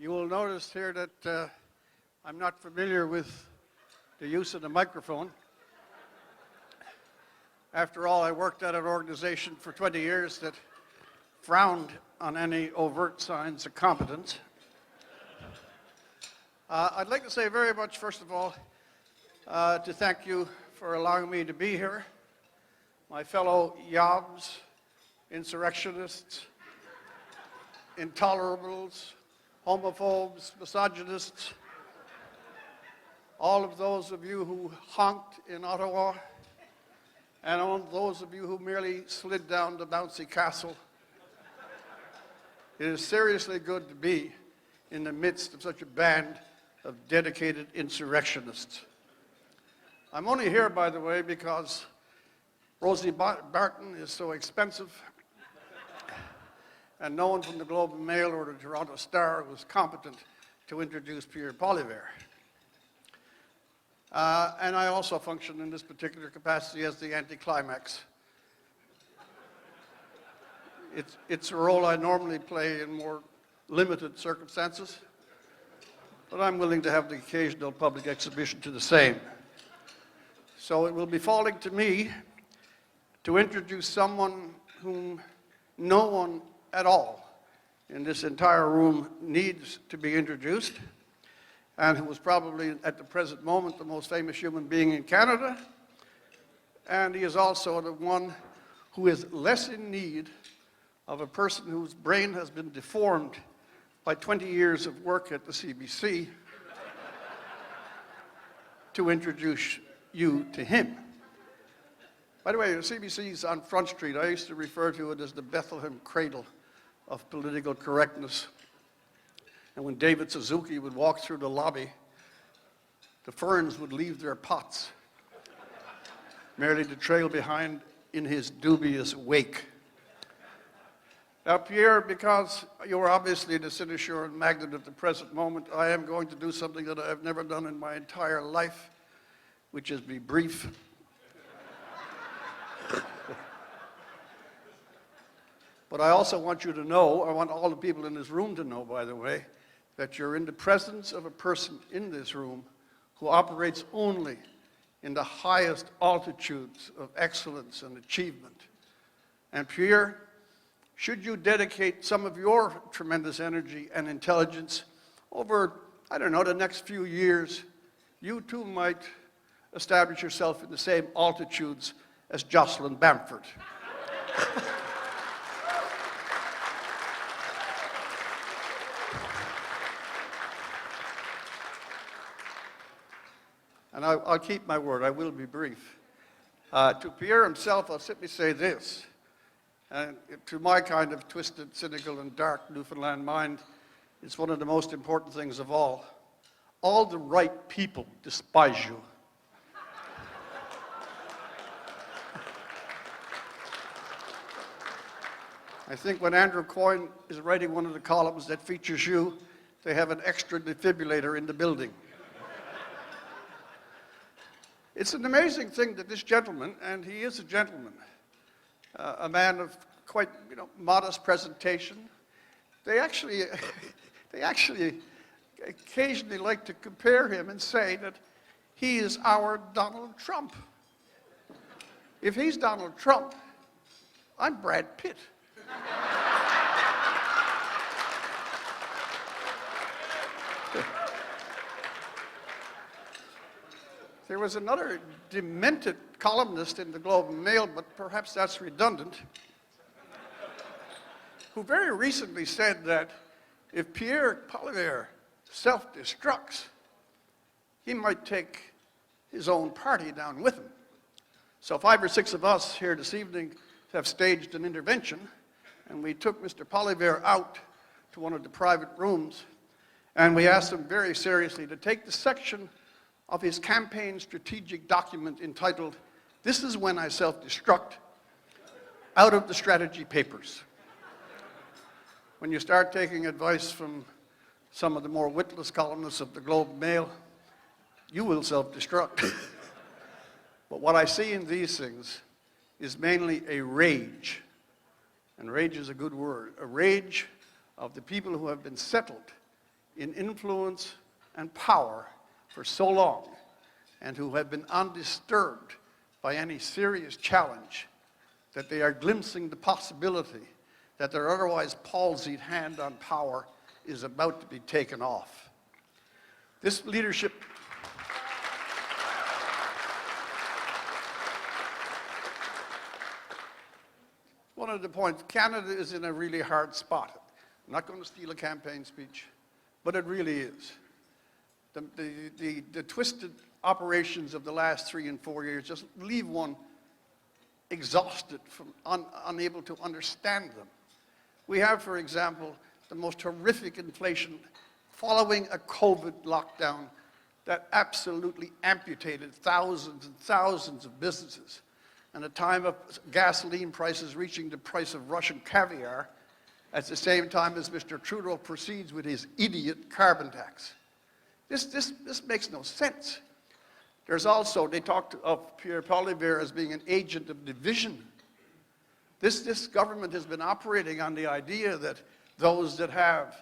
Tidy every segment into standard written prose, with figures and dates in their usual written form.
You will notice here that I'm not familiar with the use of the microphone. After all, I worked at an organization for 20 years that frowned on any overt signs of competence. I'd like to say very much, first of all, to thank you for allowing me to be here. My fellow yobs, insurrectionists, intolerables, homophobes, misogynists, all of those of you who honked in Ottawa, and all those of you who merely slid down the bouncy castle. It is seriously good to be in the midst of such a band of dedicated insurrectionists. I'm only here, by the way, because Rosie Barton is so expensive, and no one from the Globe and Mail or the Toronto Star was competent to introduce Pierre Poilievre. And I also function in this particular capacity as the anticlimax. It's a role I normally play in more limited circumstances, but I'm willing to have the occasional public exhibition to the same. So it will be falling to me to introduce someone whom no one at all in this entire room needs to be introduced, and who is probably at the present moment the most famous human being in Canada, and he is also the one who is less in need of a person whose brain has been deformed by 20 years of work at the CBC to introduce you to him. By the way, the CBC is on Front Street. I used to refer to it as the Bethlehem cradle of political correctness. And when David Suzuki would walk through the lobby, the ferns would leave their pots, merely to trail behind in his dubious wake. Now, Pierre, because you are obviously the cynosure and magnet of the present moment, I am going to do something that I've never done in my entire life, which is be brief. But I also want you to know, I want all the people in this room to know, by the way, that you're in the presence of a person in this room who operates only in the highest altitudes of excellence and achievement. And Pierre, should you dedicate some of your tremendous energy and intelligence over, I don't know, the next few years, you too might establish yourself in the same altitudes as Jocelyn Bamford. And I'll keep my word, I will be brief. To Pierre himself, I'll simply say this. And to my kind of twisted, cynical, and dark Newfoundland mind, it's one of the most important things of all. All the right people despise you. I think when Andrew Coyne is writing one of the columns that features you, they have an extra defibrillator in the building. It's an amazing thing that this gentleman, and he is a gentleman, a man of quite, modest presentation, they actually occasionally like to compare him and say that he is our Donald Trump. If he's Donald Trump, I'm Brad Pitt. There was another demented columnist in the Globe and Mail, but perhaps that's redundant, who very recently said that if Pierre Poilievre self-destructs, he might take his own party down with him. So 5 or 6 of us here this evening have staged an intervention, and we took Mr. Poilievre out to one of the private rooms, and we asked him very seriously to take the section of his campaign strategic document entitled, "This is when I self-destruct," out of the strategy papers. When you start taking advice from some of the more witless columnists of the Globe and Mail, you will self-destruct. But what I see in these things is mainly a rage, and rage is a good word, a rage of the people who have been settled in influence and power for so long, and who have been undisturbed by any serious challenge, that they are glimpsing the possibility that their otherwise palsied hand on power is about to be taken off. This leadership one of the points, Canada is in a really hard spot. I'm not going to steal a campaign speech, but it really is. The twisted operations of the last 3 and 4 years just leave one exhausted, from unable to understand them. We have, for example, the most horrific inflation following a COVID lockdown that absolutely amputated thousands and thousands of businesses. And a time of gasoline prices reaching the price of Russian caviar, at the same time as Mr. Trudeau proceeds with his idiot carbon tax. This makes no sense. There's also, they talked of Pierre Poilievre as being an agent of division. This government has been operating on the idea that those that have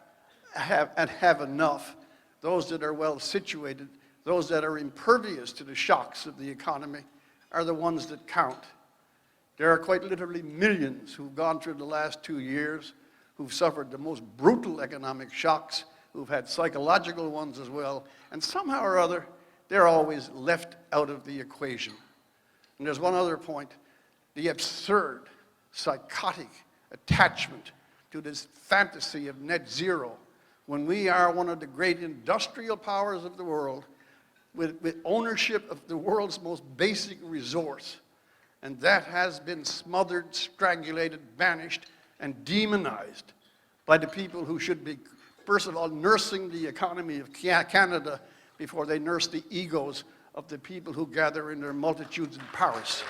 enough, those that are well situated, those that are impervious to the shocks of the economy, are the ones that count. There are quite literally millions who've gone through the last 2 years, who've suffered the most brutal economic shocks, who've had psychological ones as well, and somehow or other, they're always left out of the equation. And there's one other point, the absurd, psychotic attachment to this fantasy of net zero, when we are one of the great industrial powers of the world, with ownership of the world's most basic resource. And that has been smothered, strangulated, banished, and demonized by the people who should be, first of all, nursing the economy of Canada before they nurse the egos of the people who gather in their multitudes in Paris.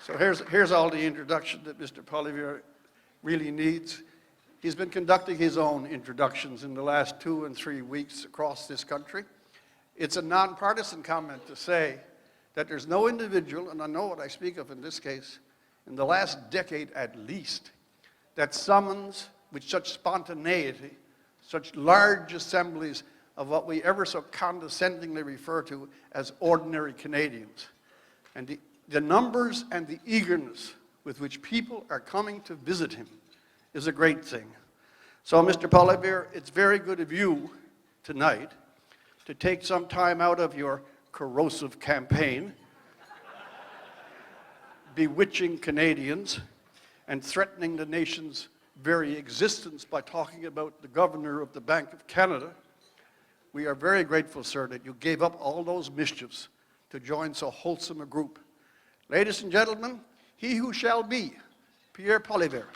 So here's all the introduction that Mr. Poilievre really needs. He's been conducting his own introductions in the last 2 and 3 weeks across this country. It's a nonpartisan comment to say that there's no individual, and I know what I speak of in this case, in the last decade at least, that summons with such spontaneity, such large assemblies of what we ever so condescendingly refer to as ordinary Canadians. And the numbers and the eagerness with which people are coming to visit him is a great thing. So, Mr. Poilievre, it's very good of you tonight to take some time out of your corrosive campaign, bewitching Canadians and threatening the nation's very existence by talking about the governor of the Bank of Canada. We are very grateful, sir, that you gave up all those mischiefs to join so wholesome a group. Ladies and gentlemen, he who shall be, Pierre Poilievre.